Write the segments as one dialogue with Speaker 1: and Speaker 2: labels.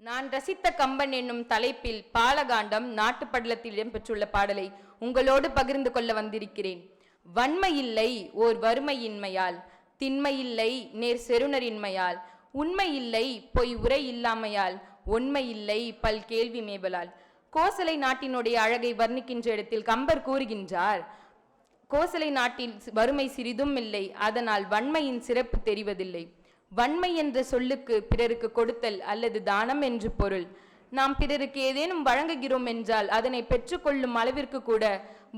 Speaker 1: நான் ரசித்த கம்பன் என்னும் தலைப்பில் பாலகாண்டம் நாட்டுப்படலத்தில் இடம்பெற்றுள்ள பாடலை உங்களோடு பகிர்ந்து கொள்ள வந்திருக்கிறேன். வன்மையில்லை ஓர் வறுமையின்மையால், திண்மையில்லை நேர் செருணரின்மையால், உண்மையில்லை பொய் உரை இல்லாமையால், உண்மையில்லை பல் கேள்வி மேவலால். கோசலை நாட்டினுடைய அழகை வர்ணிக்கின்ற இடத்தில் கம்பர் கூறுகின்றார், கோசலை நாட்டில் வறுமை சிறிதும் இல்லை, அதனால் வன்மையின் சிறப்பு தெரிவதில்லை. வன்மை என்ற சொல்லுக்கு பிறருக்கு கொடுத்தல் அல்லது தானம் என்று பொருள். நாம் பிறருக்கு ஏதேனும் வழங்குகிறோம் என்றால் அதனை பெற்றுக்கொள்ளும் அளவிற்கு கூட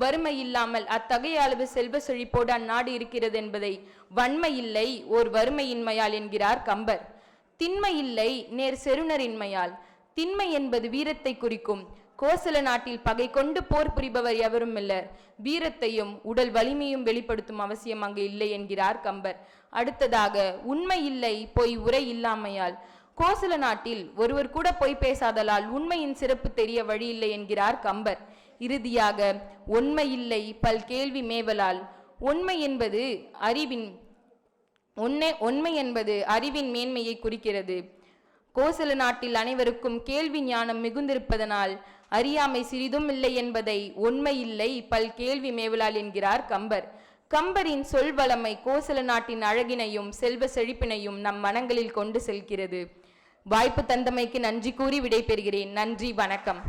Speaker 1: வறுமை இல்லாமல் அத்தகைய அளவு செல்வ செழிப்போடு அந்நாடு இருக்கிறது என்பதை வன்மை இல்லை ஓர் வறுமையின்மையால் என்கிறார் கம்பர். திண்மை இல்லை நேர் செருணரின்மையால். திண்மை என்பது வீரத்தை குறிக்கும். கோசல நாட்டில் பகை கொண்டு போர் புரிபவர் எவரும் இல்லர். வீரத்தையும் உடல் வலிமையும் வெளிப்படுத்தும் அவசியம் அங்கு இல்லை என்கிறார் கம்பர். அடுத்ததாக, உண்மை இல்லை பொய் உரை இல்லாமையால். கோசல நாட்டில் ஒருவர் கூட பொய் பேசாதலால் உண்மையின் சிறப்பு தெரிய வழியில்லை என்கிறார் கம்பர். இறுதியாக, உண்மை இல்லை பல் கேள்வி மேவலால். உண்மை என்பது அறிவின் மேன்மையை குறிக்கிறது. கோசல நாட்டில் அனைவருக்கும் கேள்வி ஞானம் மிகுந்திருப்பதனால் அறியாமை சிறிதும் இல்லை என்பதை உண்மை இல்லை பல் கேள்வி மேவலால் என்கிறார் கம்பர். கம்பரின் சொல்வளமை கோசல நாட்டின் அழகினையும் செல்வ செழிப்பினையும் நம் மனங்களில் கொண்டு செல்கிறது. வாய்ப்பு தந்தமைக்கு நன்றி கூறி விடைபெறுகிறேன். நன்றி, வணக்கம்.